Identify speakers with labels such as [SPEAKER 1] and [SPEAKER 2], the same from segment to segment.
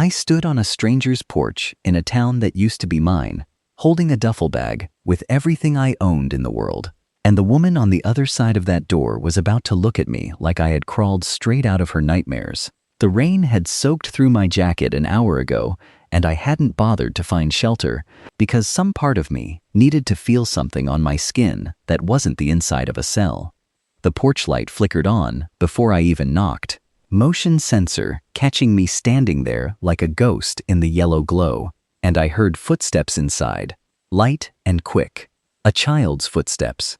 [SPEAKER 1] I stood on a stranger's porch in a town that used to be mine, holding a duffel bag with everything I owned in the world. And the woman on the other side of that door was about to look at me like I had crawled straight out of her nightmares. The rain had soaked through my jacket an hour ago, and I hadn't bothered to find shelter because some part of me needed to feel something on my skin that wasn't the inside of a cell. The porch light flickered on before I even knocked, motion sensor catching me standing there like a ghost in the yellow glow, and I heard footsteps inside, light and quick, a child's footsteps,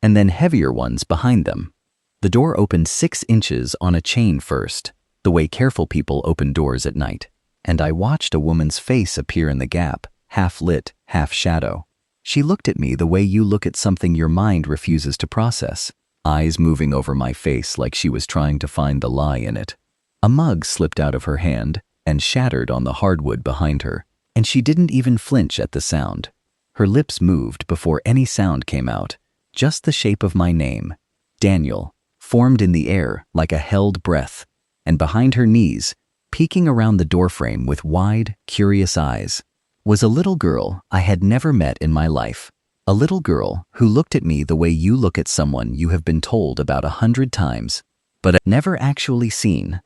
[SPEAKER 1] and then heavier ones behind them. The door opened 6 inches on a chain first, the way careful people open doors at night, and I watched a woman's face appear in the gap, half lit, half shadow. She looked at me the way you look at something your mind refuses to process, eyes moving over my face like she was trying to find the lie in it. A mug slipped out of her hand and shattered on the hardwood behind her, and she didn't even flinch at the sound. Her lips moved before any sound came out, just the shape of my name, Daniel, formed in the air like a held breath, and behind her knees, peeking around the doorframe with wide, curious eyes, was a little girl I had never met in my life. A little girl who looked at me the way you look at someone you have been told about 100 times, but never actually seen.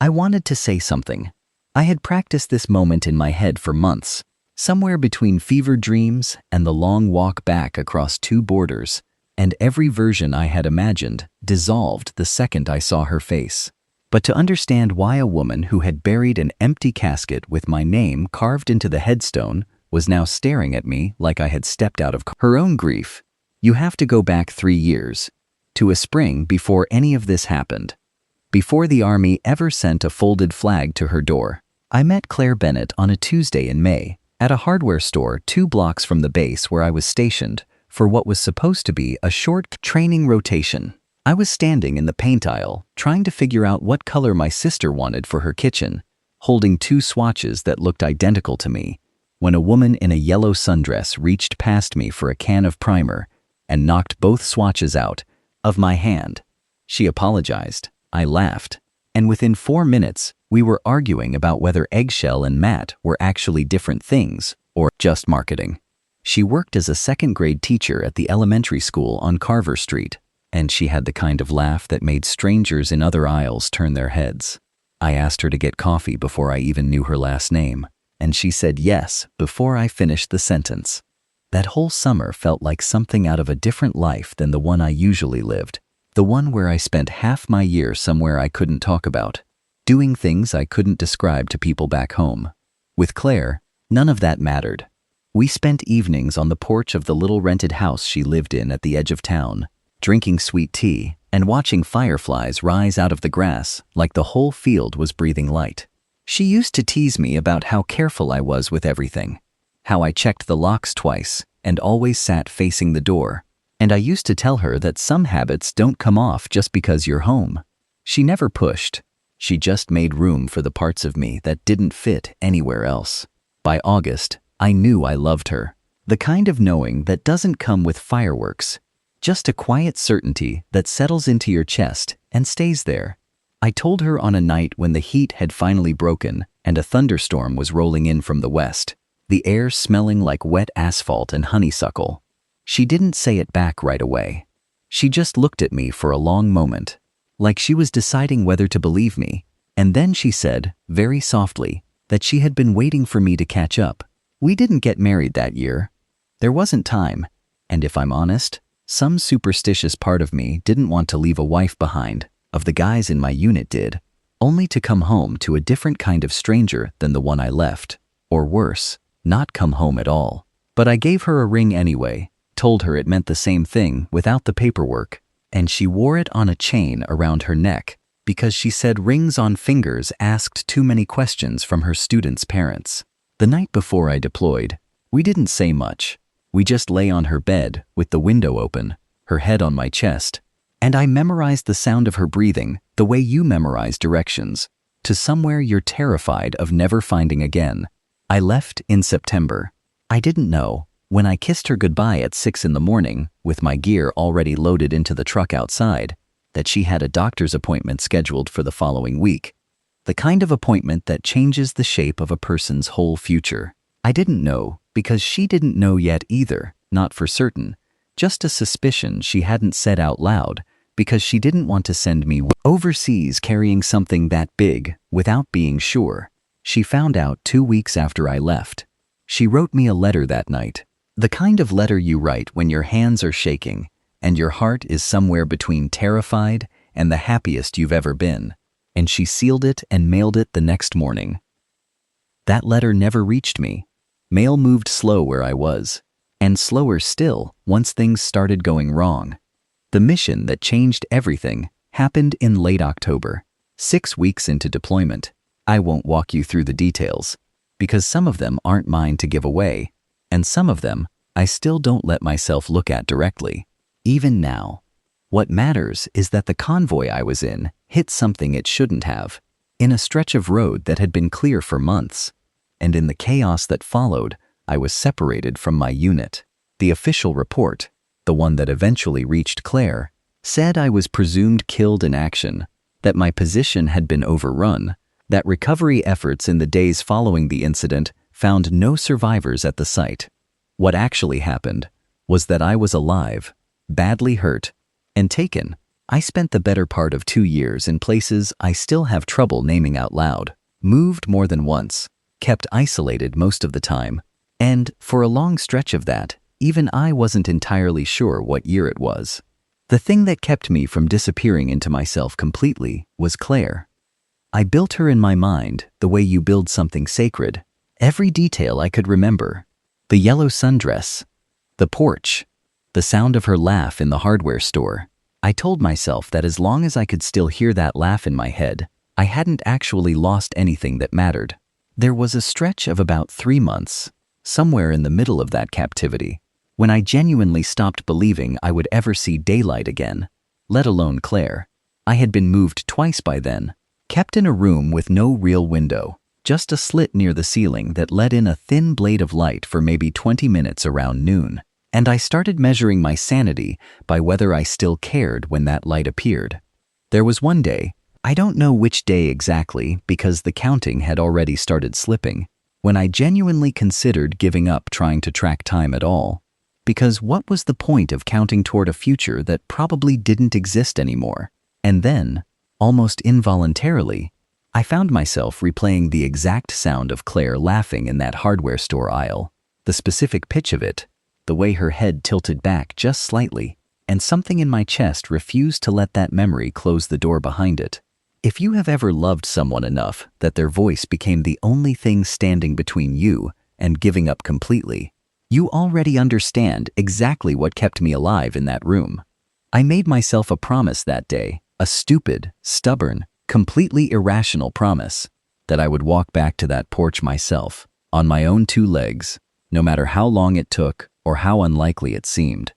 [SPEAKER 1] I wanted to say something. I had practiced this moment in my head for months, somewhere between fever dreams and the long walk back across 2 borders, and every version I had imagined dissolved the second I saw her face. But to understand why a woman who had buried an empty casket with my name carved into the headstone was now staring at me like I had stepped out of her own grief, you have to go back 3 years, to a spring before any of this happened. Before the army ever sent a folded flag to her door, I met Claire Bennett on a Tuesday in May at a hardware store 2 blocks from the base where I was stationed for what was supposed to be a short training rotation. I was standing in the paint aisle trying to figure out what color my sister wanted for her kitchen, holding 2 swatches that looked identical to me, when a woman in a yellow sundress reached past me for a can of primer and knocked both swatches out of my hand. She apologized. I laughed. And within 4 minutes, we were arguing about whether eggshell and matte were actually different things or just marketing. She worked as a 2nd-grade teacher at the elementary school on Carver Street, and she had the kind of laugh that made strangers in other aisles turn their heads. I asked her to get coffee before I even knew her last name, and she said yes before I finished the sentence. That whole summer felt like something out of a different life than the one I usually lived, the one where I spent half my year somewhere I couldn't talk about, doing things I couldn't describe to people back home. With Claire, none of that mattered. We spent evenings on the porch of the little rented house she lived in at the edge of town, drinking sweet tea and watching fireflies rise out of the grass like the whole field was breathing light. She used to tease me about how careful I was with everything, how I checked the locks twice and always sat facing the door, and I used to tell her that some habits don't come off just because you're home. She never pushed. She just made room for the parts of me that didn't fit anywhere else. By August, I knew I loved her, the kind of knowing that doesn't come with fireworks, just a quiet certainty that settles into your chest and stays there. I told her on a night when the heat had finally broken and a thunderstorm was rolling in from the west, the air smelling like wet asphalt and honeysuckle. She didn't say it back right away. She just looked at me for a long moment, like she was deciding whether to believe me, and then she said, very softly, that she had been waiting for me to catch up. We didn't get married that year. There wasn't time, and if I'm honest, some superstitious part of me didn't want to leave a wife behind, of the guys in my unit did, only to come home to a different kind of stranger than the one I left, or worse, not come home at all. But I gave her a ring anyway, told her it meant the same thing without the paperwork, and she wore it on a chain around her neck because she said rings on fingers asked too many questions from her students' parents. The night before I deployed, we didn't say much. We just lay on her bed with the window open, her head on my chest, and I memorized the sound of her breathing the way you memorize directions, to somewhere you're terrified of never finding again. I left in September. I didn't know, when I kissed her goodbye at 6 in the morning, with my gear already loaded into the truck outside, that she had a doctor's appointment scheduled for the following week. The kind of appointment that changes the shape of a person's whole future. I didn't know, because she didn't know yet either, not for certain. Just a suspicion she hadn't said out loud, because she didn't want to send me overseas carrying something that big without being sure. She found out 2 weeks after I left. She wrote me a letter that night. The kind of letter you write when your hands are shaking and your heart is somewhere between terrified and the happiest you've ever been. And she sealed it and mailed it the next morning. That letter never reached me. Mail moved slow where I was, and slower still once things started going wrong. The mission that changed everything happened in late October, 6 weeks into deployment. I won't walk you through the details, because some of them aren't mine to give away, and some of them I still don't let myself look at directly, even now. What matters is that the convoy I was in hit something it shouldn't have, in a stretch of road that had been clear for months, and in the chaos that followed, I was separated from my unit. The official report, the one that eventually reached Claire, said I was presumed killed in action, that my position had been overrun, that recovery efforts in the days following the incident found no survivors at the site. What actually happened was that I was alive, badly hurt, and taken. I spent the better part of 2 years in places I still have trouble naming out loud, moved more than once, kept isolated most of the time, and for a long stretch of that, even I wasn't entirely sure what year it was. The thing that kept me from disappearing into myself completely was Claire. I built her in my mind the way you build something sacred. Every detail I could remember. The yellow sundress, the porch, the sound of her laugh in the hardware store. I told myself that as long as I could still hear that laugh in my head, I hadn't actually lost anything that mattered. There was a stretch of about 3 months, somewhere in the middle of that captivity, when I genuinely stopped believing I would ever see daylight again, let alone Claire. I had been moved twice by then, kept in a room with no real window, just a slit near the ceiling that let in a thin blade of light for maybe 20 minutes around noon. And I started measuring my sanity by whether I still cared when that light appeared. There was one day, I don't know which day exactly because the counting had already started slipping, when I genuinely considered giving up trying to track time at all. Because what was the point of counting toward a future that probably didn't exist anymore? And then, almost involuntarily, I found myself replaying the exact sound of Claire laughing in that hardware store aisle, the specific pitch of it, the way her head tilted back just slightly, and something in my chest refused to let that memory close the door behind it. If you have ever loved someone enough that their voice became the only thing standing between you and giving up completely, you already understand exactly what kept me alive in that room. I made myself a promise that day, a stupid, stubborn, completely irrational promise, that I would walk back to that porch myself, on my own 2 legs, no matter how long it took or how unlikely it seemed.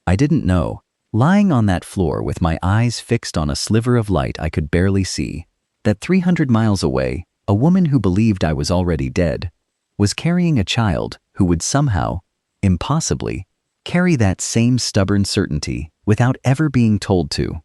[SPEAKER 1] I didn't know, lying on that floor with my eyes fixed on a sliver of light I could barely see, that 300 miles away, a woman who believed I was already dead was carrying a child who would somehow, impossibly, carry that same stubborn certainty without ever being told to.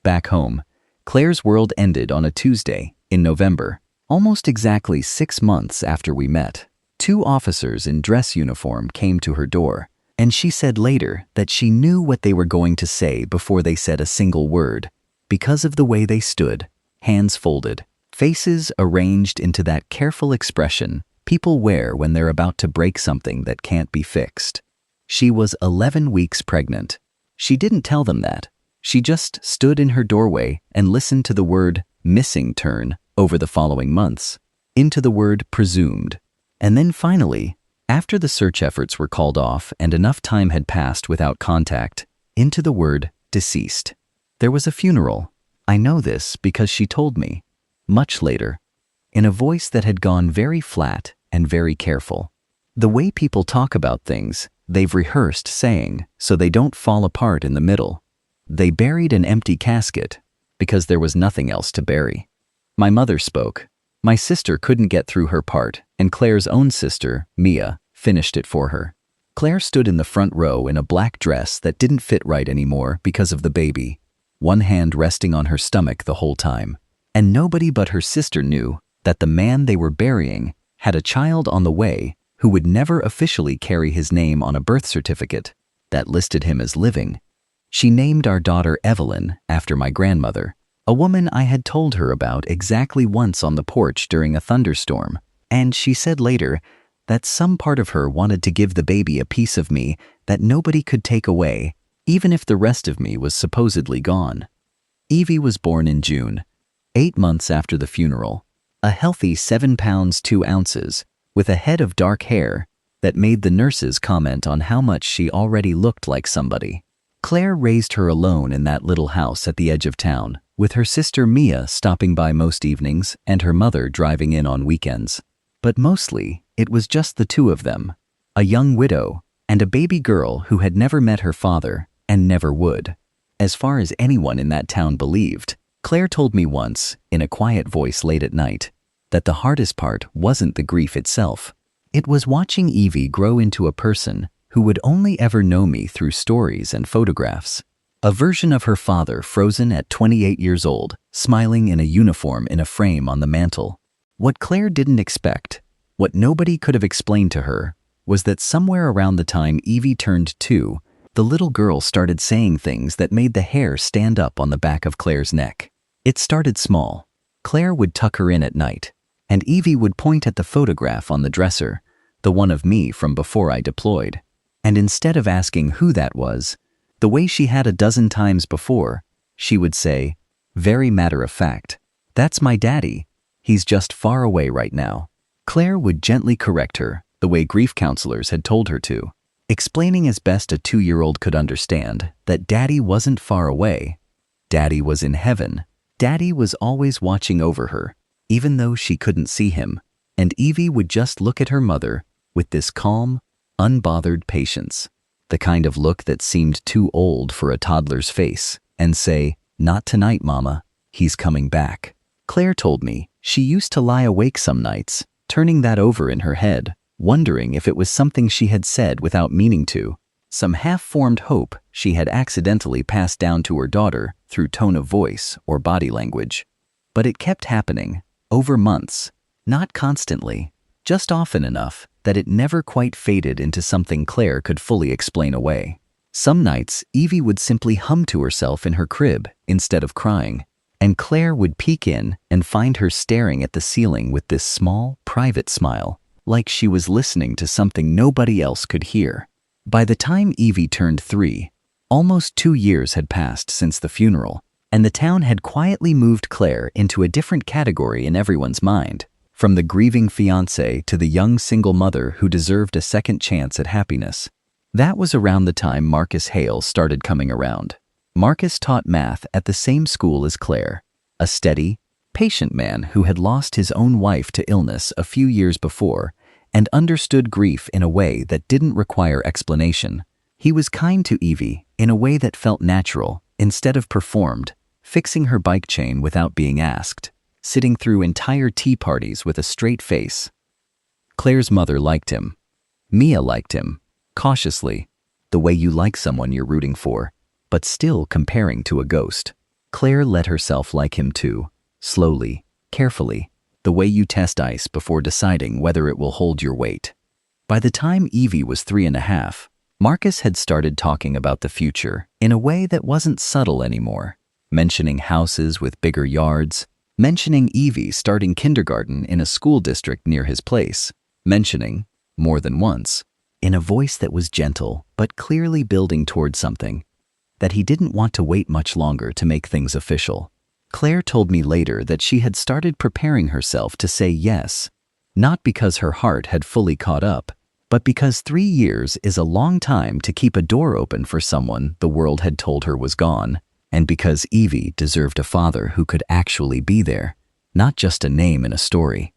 [SPEAKER 1] Back home, Claire's world ended on a Tuesday in November, almost exactly 6 months after we met. 2 officers in dress uniform came to her door, and she said later that she knew what they were going to say before they said a single word, because of the way they stood, hands folded, faces arranged into that careful expression people wear when they're about to break something that can't be fixed. She was 11 weeks pregnant. She didn't tell them that. She just stood in her doorway and listened to the word missing turn over the following months, into the word presumed. And then finally, after the search efforts were called off and enough time had passed without contact, into the word deceased. There was a funeral. I know this because she told me, much later, in a voice that had gone very flat and very careful. The way people talk about things, they've rehearsed saying so they don't fall apart in the middle. They buried an empty casket because there was nothing else to bury. My mother spoke. My sister couldn't get through her part, and Claire's own sister, Mia, finished it for her. Claire stood in the front row in a black dress that didn't fit right anymore because of the baby, one hand resting on her stomach the whole time. and nobody but her sister knew that the man they were burying had a child on the way who would never officially carry his name on a birth certificate that listed him as living. She named our daughter Evelyn after my grandmother, a woman I had told her about exactly once on the porch during a thunderstorm, and she said later that some part of her wanted to give the baby a piece of me that nobody could take away, even if the rest of me was supposedly gone. Evie was born in June, 8 months after the funeral, a healthy 7 pounds 2 ounces, with a head of dark hair that made the nurses comment on how much she already looked like somebody. Claire raised her alone in that little house at the edge of town, with her sister Mia stopping by most evenings and her mother driving in on weekends. But mostly, it was just the two of them, a young widow and a baby girl who had never met her father and never would. As far as anyone in that town believed, Claire told me once, in a quiet voice late at night, that the hardest part wasn't the grief itself. It was watching Evie grow into a person who would only ever know me through stories and photographs. A version of her father frozen at 28 years old, smiling in a uniform in a frame on the mantel. What Claire didn't expect, what nobody could have explained to her, was that somewhere around the time Evie turned 2, the little girl started saying things that made the hair stand up on the back of Claire's neck. It started small. Claire would tuck her in at night, and Evie would point at the photograph on the dresser, the one of me from before I deployed. And instead of asking who that was, the way she had a dozen times before, she would say, very matter of fact, "That's my daddy. He's just far away right now." Claire would gently correct her, the way grief counselors had told her to, explaining as best a 2-year-old could understand that Daddy wasn't far away. Daddy was in heaven. Daddy was always watching over her, even though she couldn't see him. And Evie would just look at her mother with this calm, unbothered patience, the kind of look that seemed too old for a toddler's face, and say, "Not tonight, Mama. He's coming back." Claire told me she used to lie awake some nights, turning that over in her head, wondering if it was something she had said without meaning to, some half-formed hope she had accidentally passed down to her daughter through tone of voice or body language. But it kept happening, over months, not constantly, just often enough that it never quite faded into something Claire could fully explain away. Some nights, Evie would simply hum to herself in her crib instead of crying, and Claire would peek in and find her staring at the ceiling with this small, private smile, like she was listening to something nobody else could hear. By the time Evie turned 3, almost 2 years had passed since the funeral, and the town had quietly moved Claire into a different category in everyone's mind, from the grieving fiancé to the young single mother who deserved a second chance at happiness. That was around the time Marcus Hale started coming around. Marcus taught math at the same school as Claire, a steady, patient man who had lost his own wife to illness a few years before and understood grief in a way that didn't require explanation. He was kind to Evie in a way that felt natural instead of performed, fixing her bike chain without being asked, sitting through entire tea parties with a straight face. Claire's mother liked him. Mia liked him, cautiously, the way you like someone you're rooting for, but still comparing to a ghost. Claire let herself like him too, slowly, carefully, the way you test ice before deciding whether it will hold your weight. By the time Evie was 3.5, Marcus had started talking about the future in a way that wasn't subtle anymore, mentioning houses with bigger yards, mentioning Evie starting kindergarten in a school district near his place, mentioning, more than once, in a voice that was gentle but clearly building toward something, that he didn't want to wait much longer to make things official. Claire told me later that she had started preparing herself to say yes, not because her heart had fully caught up, but because 3 years is a long time to keep a door open for someone the world had told her was gone, and because Evie deserved a father who could actually be there, not just a name in a story.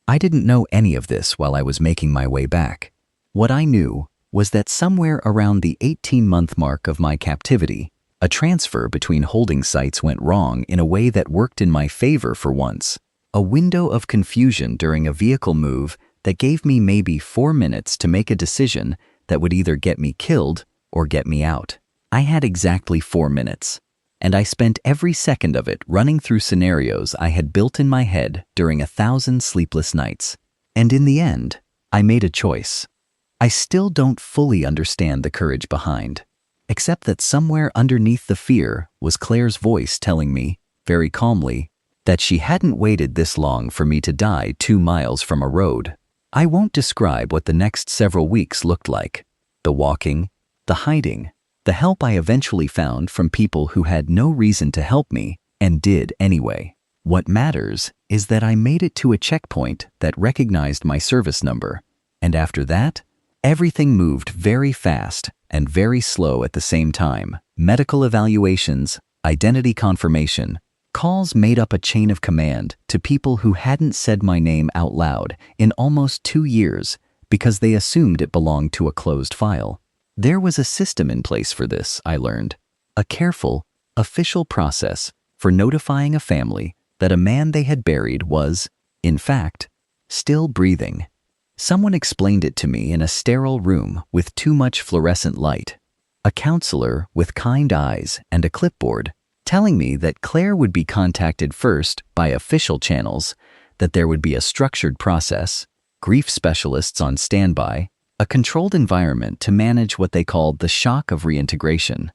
[SPEAKER 1] I didn't know any of this while I was making my way back. What I knew was that somewhere around the 18-month mark of my captivity, a transfer between holding sites went wrong in a way that worked in my favor for once. A window of confusion during a vehicle move that gave me maybe 4 minutes to make a decision that would either get me killed or get me out. I had exactly 4 minutes. and I spent every second of it running through scenarios I had built in my head during 1,000 sleepless nights. And in the end, I made a choice. I still don't fully understand the courage behind, except that somewhere underneath the fear was Claire's voice telling me, very calmly, that she hadn't waited this long for me to die 2 miles from a road. I won't describe what the next several weeks looked like. The walking, the hiding, the help I eventually found from people who had no reason to help me and did anyway. What matters is that I made it to a checkpoint that recognized my service number, and after that, everything moved very fast and very slow at the same time. Medical evaluations, identity confirmation, calls made up a chain of command to people who hadn't said my name out loud in almost 2 years because they assumed it belonged to a closed file. There was a system in place for this, I learned. A careful, official process for notifying a family that a man they had buried was, in fact, still breathing. Someone explained it to me in a sterile room with too much fluorescent light. A counselor with kind eyes and a clipboard telling me that Claire would be contacted first by official channels, that there would be a structured process, grief specialists on standby, a controlled environment to manage what they called the shock of reintegration.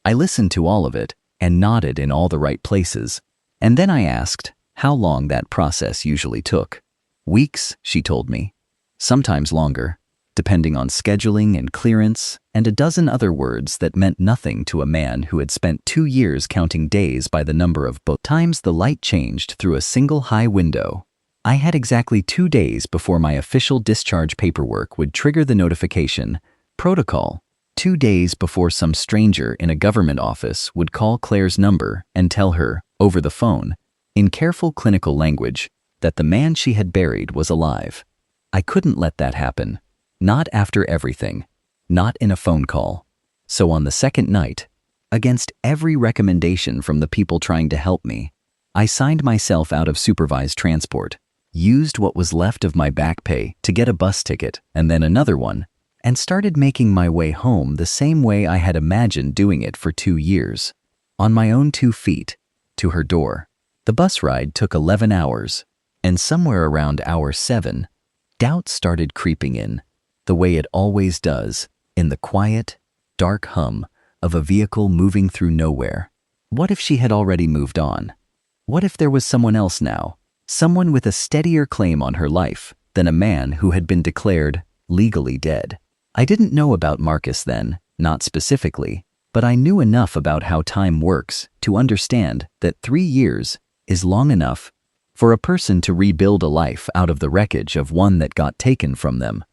[SPEAKER 1] I listened to all of it and nodded in all the right places, and then I asked how long that process usually took. Weeks, she told me, sometimes longer, depending on scheduling and clearance, and a dozen other words that meant nothing to a man who had spent 2 years counting days by the number of both times the light changed through a single high window. I had exactly 2 days before my official discharge paperwork would trigger the notification, protocol, 2 days before some stranger in a government office would call Claire's number and tell her, over the phone, in careful clinical language, that the man she had buried was alive. I couldn't let that happen. Not after everything. Not in a phone call. So on the second night, against every recommendation from the people trying to help me, I signed myself out of supervised transport, used what was left of my back pay to get a bus ticket and then another one, and started making my way home the same way I had imagined doing it for 2 years. On my own 2 feet, to her door. The bus ride took 11 hours, and somewhere around hour 7, doubt started creeping in, the way it always does, in the quiet, dark hum of a vehicle moving through nowhere. What if she had already moved on? What if there was someone else now, someone with a steadier claim on her life than a man who had been declared legally dead? I didn't know about Marcus then, not specifically, but I knew enough about how time works to understand that 3 years is long enough for a person to rebuild a life out of the wreckage of one that got taken from them.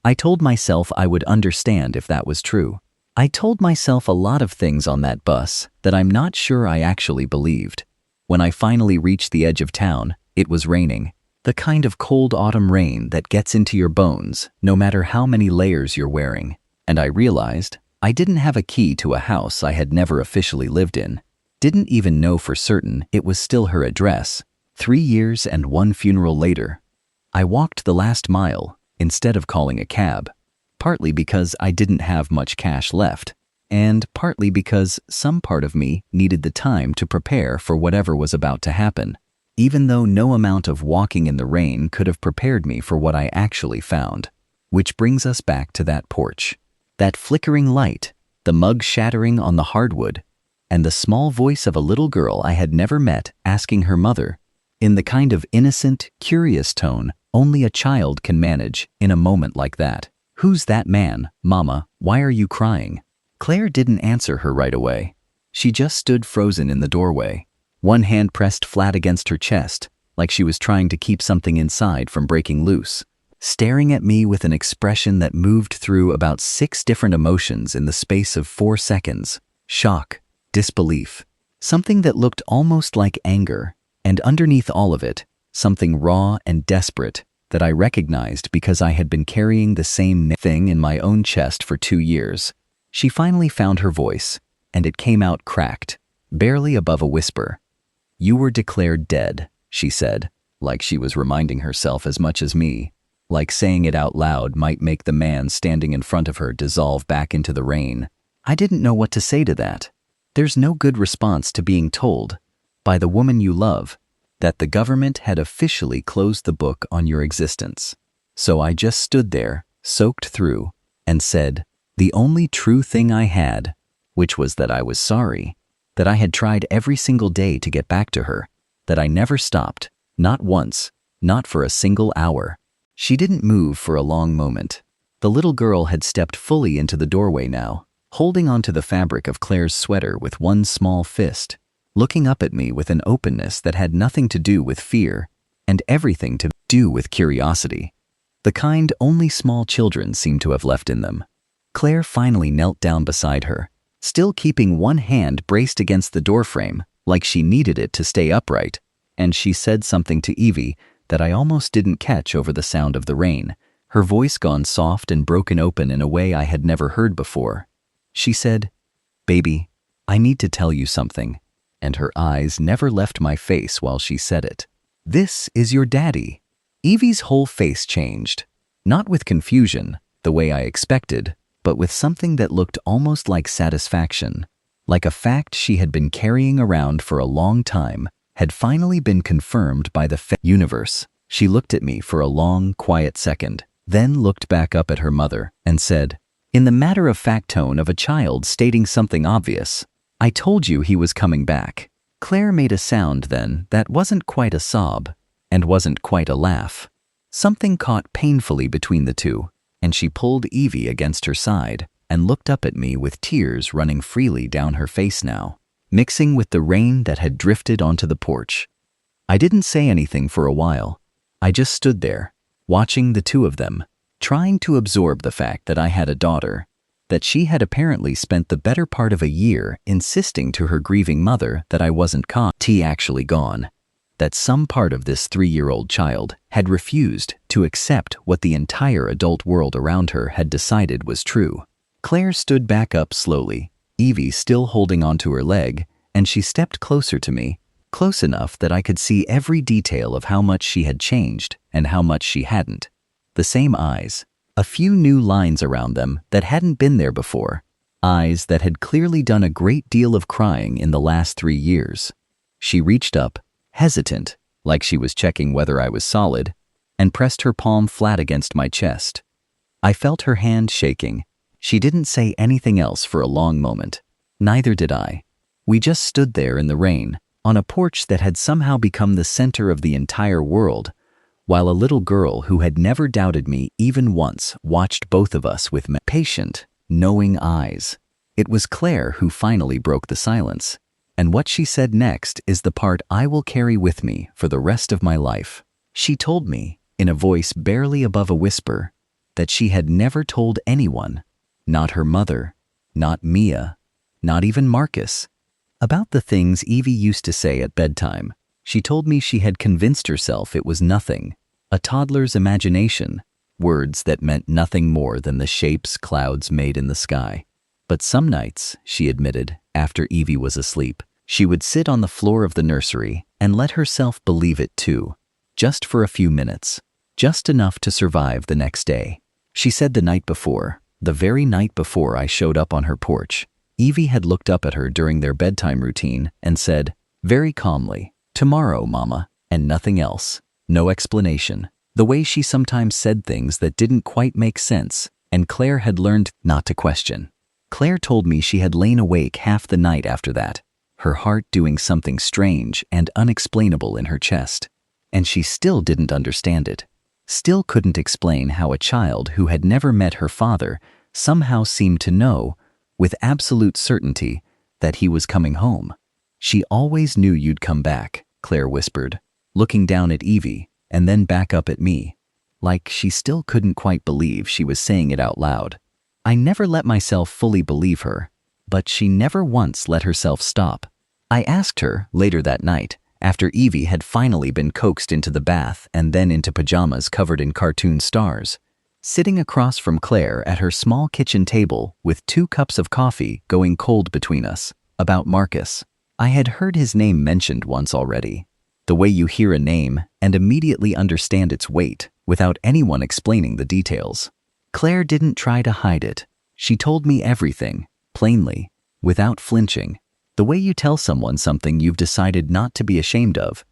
[SPEAKER 1] I told myself I would understand if that was true. I told myself a lot of things on that bus that I'm not sure I actually believed. When I finally reached the edge of town, it was raining. The kind of cold autumn rain that gets into your bones no matter how many layers you're wearing. And I realized I didn't have a key to a house I had never officially lived in. Didn't even know for certain it was still her address. 3 years and 1 funeral later. I walked the last mile instead of calling a cab, partly because I didn't have much cash left, and partly because some part of me needed the time to prepare for whatever was about to happen, even though no amount of walking in the rain could have prepared me for what I actually found. Which brings us back to that porch. That flickering light, the mug shattering on the hardwood, and the small voice of a little girl I had never met asking her mother, in the kind of innocent, curious tone only a child can manage in a moment like that. "Who's that man, Mama? Why are you crying?" Claire didn't answer her right away. She just stood frozen in the doorway, one hand pressed flat against her chest, like she was trying to keep something inside from breaking loose, staring at me with an expression that moved through about 6 different emotions in the space of 4 seconds. Shock, disbelief, something that looked almost like anger, and underneath all of it, something raw and desperate that I recognized because I had been carrying the same thing in my own chest for 2 years. She finally found her voice, and it came out cracked, barely above a whisper. "You were declared dead," she said, like she was reminding herself as much as me, like saying it out loud might make the man standing in front of her dissolve back into the rain. I didn't know what to say to that. There's no good response to being told, by the woman you love, that the government had officially closed the book on your existence. So I just stood there, soaked through, and said, the only true thing I had, which was that I was sorry, that I had tried every single day to get back to her, that I never stopped, not once, not for a single hour. She didn't move for a long moment. The little girl had stepped fully into the doorway now, holding onto the fabric of Claire's sweater with one small fist, looking up at me with an openness that had nothing to do with fear and everything to do with curiosity, the kind only small children seem to have left in them. Claire finally knelt down beside her, still keeping one hand braced against the doorframe like she needed it to stay upright, and she said something to Evie that I almost didn't catch over the sound of the rain, her voice gone soft and broken open in a way I had never heard before. She said, "Baby, I need to tell you something," and her eyes never left my face while she said it. "This is your daddy." Evie's whole face changed, not with confusion, the way I expected, but with something that looked almost like satisfaction, like a fact she had been carrying around for a long time had finally been confirmed by the universe. She looked at me for a long, quiet second, then looked back up at her mother and said, in the matter-of-fact tone of a child stating something obvious, "I told you he was coming back." Claire made a sound then that wasn't quite a sob and wasn't quite a laugh. Something caught painfully between the two, and she pulled Evie against her side and looked up at me with tears running freely down her face now, mixing with the rain that had drifted onto the porch. I didn't say anything for a while. I just stood there, watching the two of them, trying to absorb the fact that I had a daughter, that she had apparently spent the better part of a year insisting to her grieving mother that I wasn't actually gone, that some part of this 3-year-old child had refused to accept what the entire adult world around her had decided was true. Claire stood back up slowly, Evie still holding onto her leg, and she stepped closer to me, close enough that I could see every detail of how much she had changed and how much she hadn't. The same eyes, a few new lines around them that hadn't been there before, eyes that had clearly done a great deal of crying in the last 3 years. She reached up, hesitant, like she was checking whether I was solid, and pressed her palm flat against my chest. I felt her hand shaking. She didn't say anything else for a long moment. Neither did I. We just stood there in the rain, on a porch that had somehow become the center of the entire world, while a little girl who had never doubted me even once watched both of us with patient, knowing eyes. It was Claire who finally broke the silence, and what she said next is the part I will carry with me for the rest of my life. She told me, in a voice barely above a whisper, that she had never told anyone, not her mother, not Mia, not even Marcus, about the things Evie used to say at bedtime. She told me she had convinced herself it was nothing, a toddler's imagination, words that meant nothing more than the shapes clouds made in the sky. But some nights, she admitted, after Evie was asleep, she would sit on the floor of the nursery and let herself believe it too, just for a few minutes, just enough to survive the next day. She said the night before, the very night before I showed up on her porch, Evie had looked up at her during their bedtime routine and said, very calmly, "Tomorrow, Mama," and nothing else. No explanation. The way she sometimes said things that didn't quite make sense, and Claire had learned not to question. Claire told me she had lain awake half the night after that, her heart doing something strange and unexplainable in her chest, and she still didn't understand it. Still couldn't explain how a child who had never met her father somehow seemed to know, with absolute certainty, that he was coming home. "She always knew you'd come back," Claire whispered, looking down at Evie and then back up at me, like she still couldn't quite believe she was saying it out loud. I never let myself fully believe her, but she never once let herself stop. I asked her later that night, after Evie had finally been coaxed into the bath and then into pajamas covered in cartoon stars, sitting across from Claire at her small kitchen table with 2 cups of coffee going cold between us, about Marcus. I had heard his name mentioned once already. The way you hear a name and immediately understand its weight without anyone explaining the details. Claire didn't try to hide it. She told me everything, plainly, without flinching. The way you tell someone something you've decided not to be ashamed of.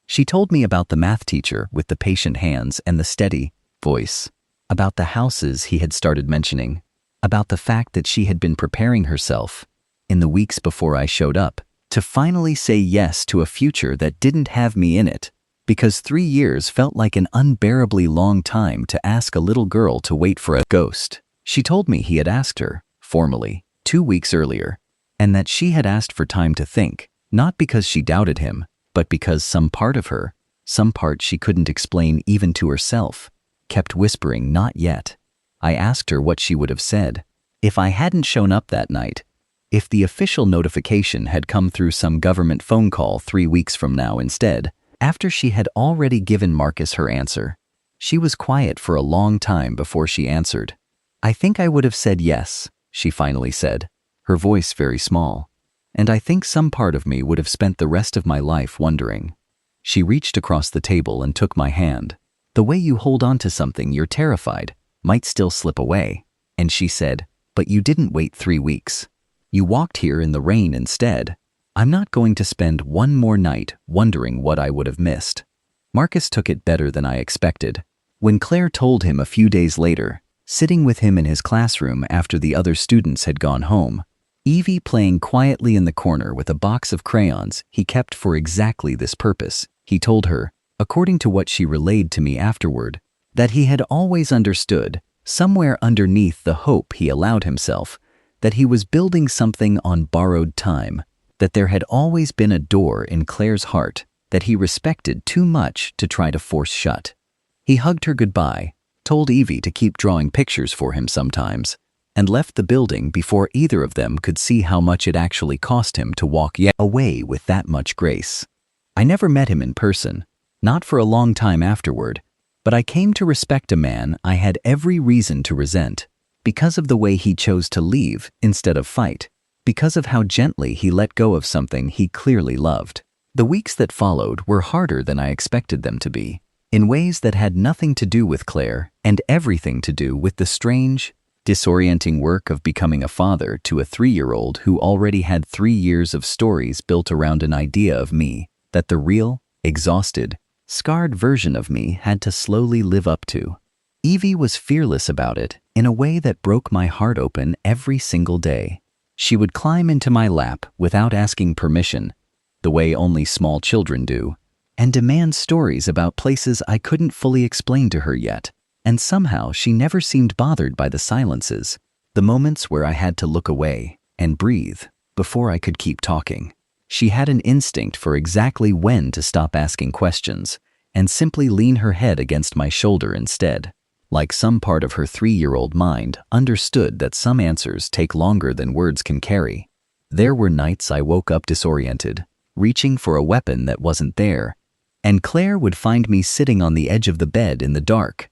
[SPEAKER 1] She told me about the math teacher with the patient hands and the steady voice, about the houses he had started mentioning, about the fact that she had been preparing herself, in the weeks before I showed up, to finally say yes to a future that didn't have me in it, because 3 years felt like an unbearably long time to ask a little girl to wait for a ghost. She told me he had asked her, formally, 2 weeks earlier, and that she had asked for time to think, not because she doubted him, but because some part of her, some part she couldn't explain even to herself, kept whispering, "Not yet." I asked her what she would have said if I hadn't shown up that night, if the official notification had come through some government phone call 3 weeks from now instead, after she had already given Marcus her answer. She was quiet for a long time before she answered. "I think I would have said yes," she finally said, her voice very small. "And I think some part of me would have spent the rest of my life wondering." She reached across the table and took my hand. "The way you hold on to something you're terrified might still slip away." And she said, "But you didn't wait 3 weeks. You walked here in the rain instead. I'm not going to spend one more night wondering what I would have missed." Marcus took it better than I expected. When Claire told him a few days later, sitting with him in his classroom after the other students had gone home, Evie playing quietly in the corner with a box of crayons he kept for exactly this purpose, he told her, according to what she relayed to me afterward, that he had always understood, somewhere underneath the hope he allowed himself, that he was building something on borrowed time, that there had always been a door in Claire's heart that he respected too much to try to force shut. He hugged her goodbye, told Evie to keep drawing pictures for him sometimes, and left the building before either of them could see how much it actually cost him to walk away with that much grace. I never met him in person, not for a long time afterward, but I came to respect a man I had every reason to resent, because of the way he chose to leave instead of fight, because of how gently he let go of something he clearly loved. The weeks that followed were harder than I expected them to be, in ways that had nothing to do with Claire and everything to do with the strange, disorienting work of becoming a father to a 3-year-old who already had 3 years of stories built around an idea of me that the real, exhausted, scarred version of me had to slowly live up to. Evie was fearless about it in a way that broke my heart open every single day. She would climb into my lap without asking permission, the way only small children do, and demand stories about places I couldn't fully explain to her yet. And somehow she never seemed bothered by the silences, the moments where I had to look away and breathe before I could keep talking. She had an instinct for exactly when to stop asking questions and simply lean her head against my shoulder instead, like some part of her 3-year-old mind understood that some answers take longer than words can carry. There were nights I woke up disoriented, reaching for a weapon that wasn't there, and Claire would find me sitting on the edge of the bed in the dark.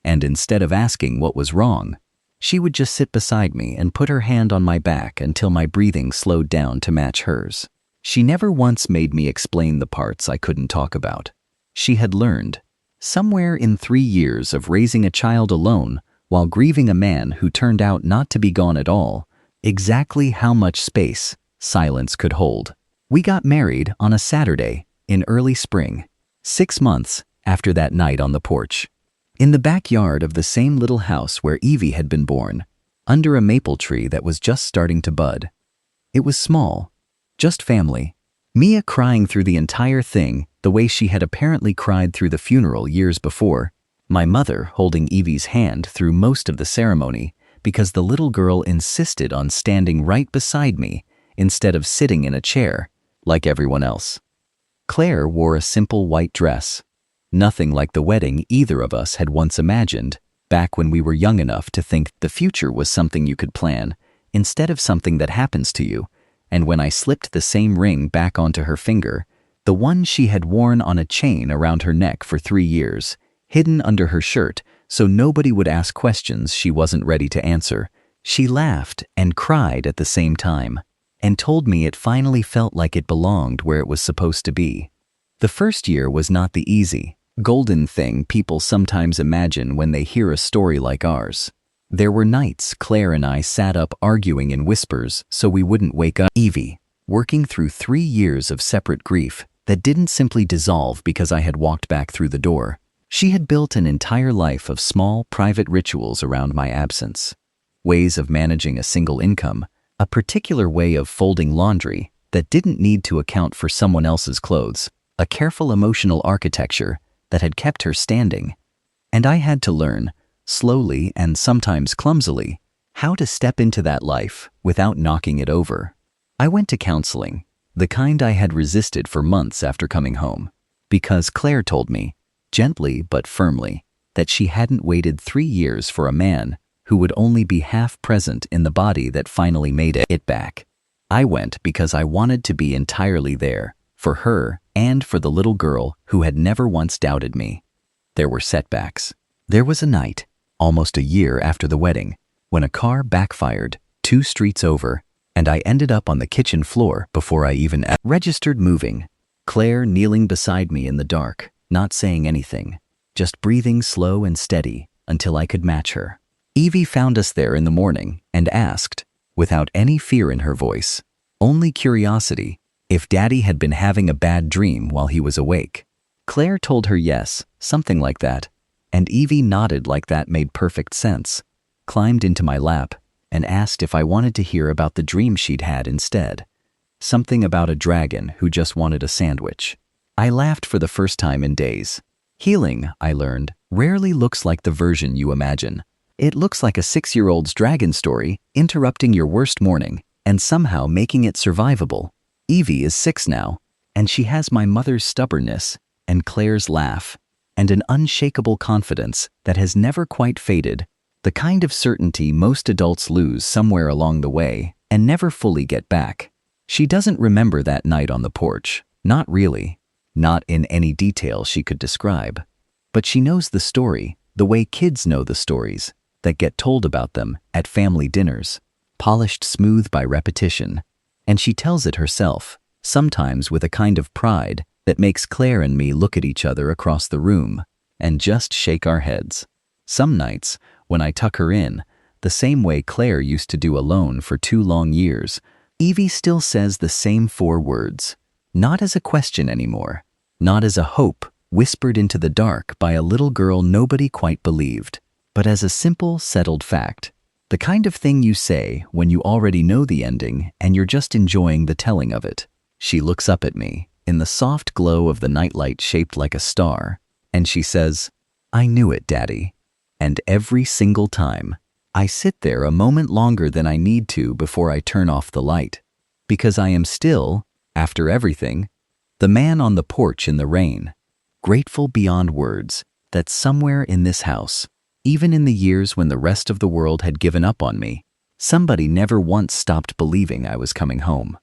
[SPEAKER 1] And instead of asking what was wrong, she would just sit beside me and put her hand on my back until my breathing slowed down to match hers. She never once made me explain the parts I couldn't talk about. She had learned, somewhere in 3 years of raising a child alone while grieving a man who turned out not to be gone at all, exactly how much space silence could hold. We got married on a Saturday in early spring, 6 months after that night on the porch. In the backyard of the same little house where Evie had been born, under a maple tree that was just starting to bud. It was small, just family. Mia crying through the entire thing the way she had apparently cried through the funeral years before. My mother holding Evie's hand through most of the ceremony because the little girl insisted on standing right beside me instead of sitting in a chair like everyone else. Claire wore a simple white dress. Nothing like the wedding either of us had once imagined, back when we were young enough to think the future was something you could plan, instead of something that happens to you. And when I slipped the same ring back onto her finger, the one she had worn on a chain around her neck for 3 years, hidden under her shirt so nobody would ask questions she wasn't ready to answer, she laughed and cried at the same time, and told me it finally felt like it belonged where it was supposed to be. The first year was not the easy, golden thing people sometimes imagine when they hear a story like ours. There were nights Claire and I sat up arguing in whispers so we wouldn't wake up Evie. working through 3 years of separate grief that didn't simply dissolve because I had walked back through the door. She had built an entire life of small, private rituals around my absence. Ways of managing a single income, a particular way of folding laundry that didn't need to account for someone else's clothes, a careful emotional architecture that had kept her standing. And I had to learn, slowly and sometimes clumsily, how to step into that life without knocking it over. I went to counseling, the kind I had resisted for months after coming home, because Claire told me, gently but firmly, that she hadn't waited 3 years for a man who would only be half present in the body that finally made it back. I went because I wanted to be entirely there, for her and for the little girl who had never once doubted me. There were setbacks. There was a night, almost a year after the wedding, when a car backfired 2 streets over, and I ended up on the kitchen floor before I even registered moving. Claire kneeling beside me in the dark, not saying anything, just breathing slow and steady until I could match her. Evie found us there in the morning and asked, without any fear in her voice, only curiosity, if Daddy had been having a bad dream while he was awake. Claire told her yes, something like that, and Evie nodded like that made perfect sense, climbed into my lap, and asked if I wanted to hear about the dream she'd had instead. Something about a dragon who just wanted a sandwich. I laughed for the first time in days. Healing, I learned, rarely looks like the version you imagine. It looks like a 6-year-old's dragon story interrupting your worst morning and somehow making it survivable. Evie is 6 now, and she has my mother's stubbornness and Claire's laugh and an unshakable confidence that has never quite faded, the kind of certainty most adults lose somewhere along the way and never fully get back. She doesn't remember that night on the porch, not really, not in any detail she could describe, but she knows the story the way kids know the stories that get told about them at family dinners, polished smooth by repetition, and she tells it herself, sometimes with a kind of pride that makes Claire and me look at each other across the room and just shake our heads. Some nights, when I tuck her in, the same way Claire used to do alone for 2 long years, Evie still says the same 4 words, not as a question anymore, not as a hope whispered into the dark by a little girl nobody quite believed, but as a simple, settled fact, the kind of thing you say when you already know the ending and you're just enjoying the telling of it. She looks up at me, in the soft glow of the nightlight shaped like a star, and she says, "I knew it, Daddy." And every single time, I sit there a moment longer than I need to before I turn off the light, because I am still, after everything, the man on the porch in the rain, grateful beyond words that somewhere in this house, even in the years when the rest of the world had given up on me, somebody never once stopped believing I was coming home.